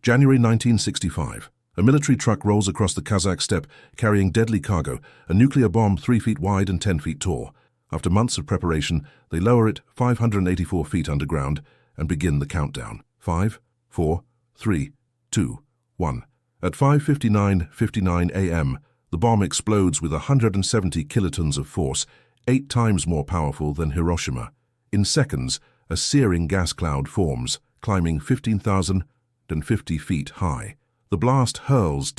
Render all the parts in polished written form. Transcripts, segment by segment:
January 1965. A military truck rolls across the Kazakh steppe carrying deadly cargo, a nuclear bomb 3 feet wide and 10 feet tall. After months of preparation, they lower it 584 feet underground and begin the countdown. 5, 4, 3, 2, 1. At 5:59 a.m., the bomb explodes with 170 kilotons of force, 8 times more powerful than Hiroshima. In seconds, a searing gas cloud forms, climbing 15,050 feet high. The blast hurls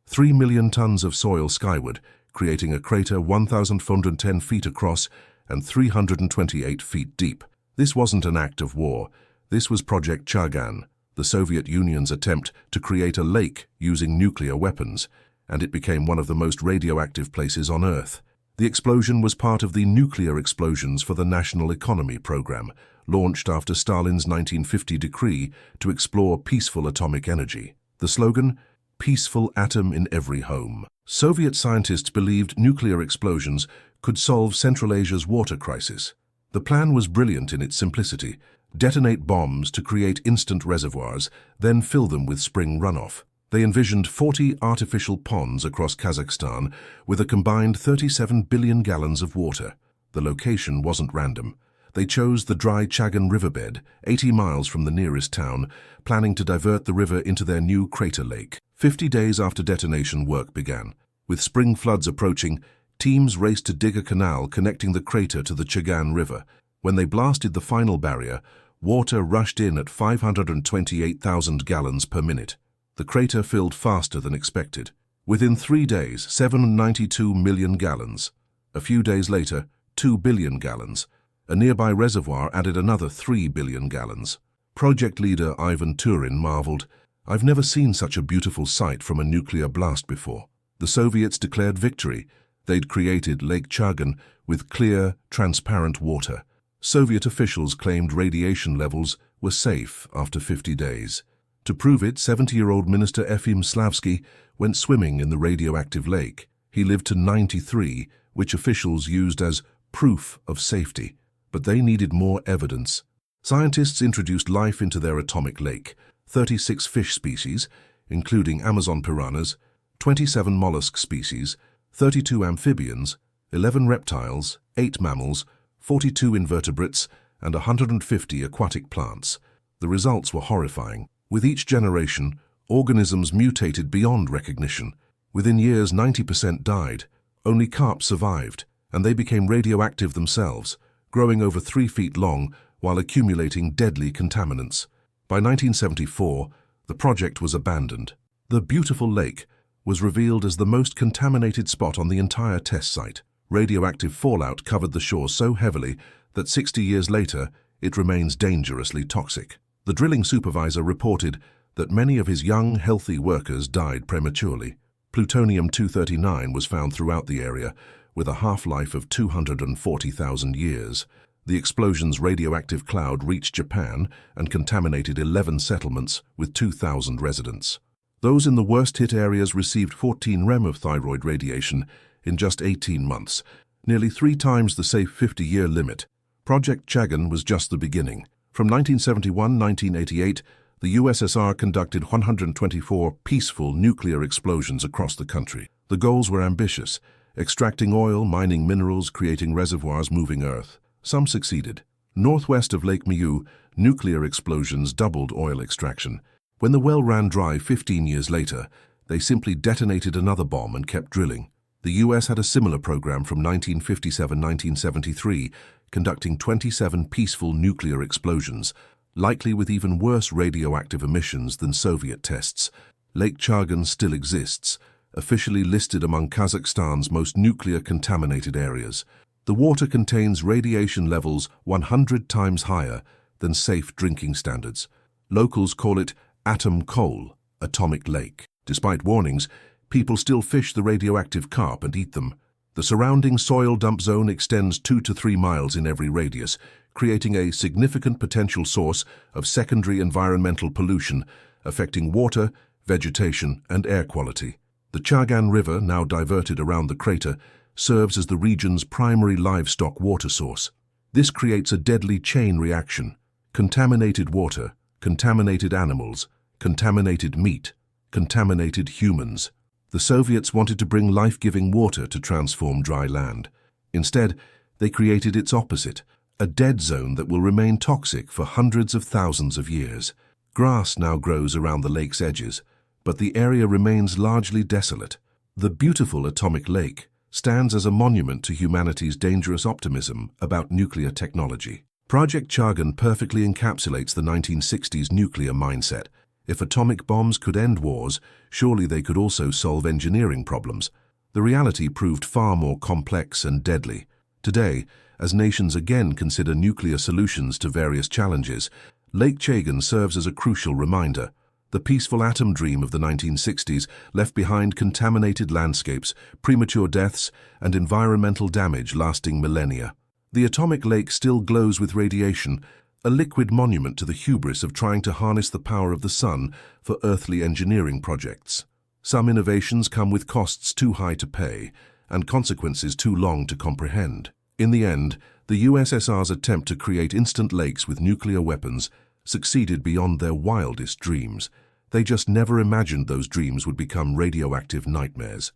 3 million tons of soil skyward, creating a crater 1,410 feet across and 328 feet deep. This wasn't an act of war. This was Project Chagan, the Soviet Union's attempt to create a lake using nuclear weapons, and it became one of the most radioactive places on Earth. The explosion was part of the Nuclear Explosions for the National Economy program, launched after Stalin's 1950 decree to explore peaceful atomic energy. The slogan, "Peaceful atom in every home." Soviet scientists believed nuclear explosions could solve Central Asia's water crisis. The plan was brilliant in its simplicity. Detonate bombs to create instant reservoirs, then fill them with spring runoff. They envisioned 40 artificial ponds across Kazakhstan with a combined 37 billion gallons of water. The location wasn't random. They chose the dry Chagan Riverbed, 80 miles from the nearest town, planning to divert the river into their new crater lake. 50 days after detonation, work began. With spring floods approaching, teams raced to dig a canal connecting the crater to the Chagan River. When they blasted the final barrier, water rushed in at 528,000 gallons per minute. The crater filled faster than expected. Within 3 days, 792 million gallons. A few days later, 2 billion gallons. A nearby reservoir added another 3 billion gallons. Project leader Ivan Turin marveled, "I've never seen such a beautiful sight from a nuclear blast before." The Soviets declared victory. They'd created Lake Chagan with clear, transparent water. Soviet officials claimed radiation levels were safe after 50 days. To prove it, 70-year-old Minister Efim Slavsky went swimming in the radioactive lake. He lived to 93, which officials used as proof of safety. But they needed more evidence. Scientists introduced life into their atomic lake: 36 fish species, including Amazon piranhas, 27 mollusk species, 32 amphibians, 11 reptiles, 8 mammals, 42 invertebrates, and 150 aquatic plants. The results were horrifying. With each generation, organisms mutated beyond recognition. Within years, 90% died. Only carp survived, and they became radioactive themselves, growing over 3 feet long while accumulating deadly contaminants. By 1974, the project was abandoned. The beautiful lake was revealed as the most contaminated spot on the entire test site. Radioactive fallout covered the shore so heavily that 60 years later, it remains dangerously toxic. The drilling supervisor reported that many of his young, healthy workers died prematurely. Plutonium-239 was found throughout the area, with a half-life of 240,000 years. The explosion's radioactive cloud reached Japan and contaminated 11 settlements with 2,000 residents. Those in the worst-hit areas received 14 rem of thyroid radiation in just 18 months, nearly 3 times the safe 50-year limit. Project Chagan was just the beginning. From 1971-1988, the USSR conducted 124 peaceful nuclear explosions across the country. The goals were ambitious: extracting oil, mining minerals, creating reservoirs, moving earth. Some succeeded. Northwest of Lake Miu, nuclear explosions doubled oil extraction. When the well ran dry 15 years later, they simply detonated another bomb and kept drilling. The US had a similar program from 1957-1973, conducting 27 peaceful nuclear explosions, likely with even worse radioactive emissions than Soviet tests. Lake Chagan still exists, officially listed among Kazakhstan's most nuclear-contaminated areas. The water contains radiation levels 100 times higher than safe drinking standards. Locals call it atom coal, atomic lake. Despite warnings, people still fish the radioactive carp and eat them. The surrounding soil dump zone extends 2 to 3 miles in every radius, creating a significant potential source of secondary environmental pollution affecting water, vegetation, and air quality. The Chagan River, now diverted around the crater, serves as the region's primary livestock water source. This creates a deadly chain reaction: contaminated water, contaminated animals, contaminated meat, contaminated humans. The Soviets wanted to bring life-giving water to transform dry land. Instead, they created its opposite, a dead zone that will remain toxic for hundreds of thousands of years. Grass now grows around the lake's edges, but the area remains largely desolate. The beautiful atomic lake stands as a monument to humanity's dangerous optimism about nuclear technology. Project Chagan perfectly encapsulates the 1960s nuclear mindset. If atomic bombs could end wars, surely they could also solve engineering problems. The reality proved far more complex and deadly. Today, as nations again consider nuclear solutions to various challenges, Lake Chagan serves as a crucial reminder. The peaceful atom dream of the 1960s left behind contaminated landscapes, premature deaths, and environmental damage lasting millennia. The atomic lake still glows with radiation, a liquid monument to the hubris of trying to harness the power of the sun for earthly engineering projects. Some innovations come with costs too high to pay and consequences too long to comprehend. In the end, the USSR's attempt to create instant lakes with nuclear weapons succeeded beyond their wildest dreams. They just never imagined those dreams would become radioactive nightmares.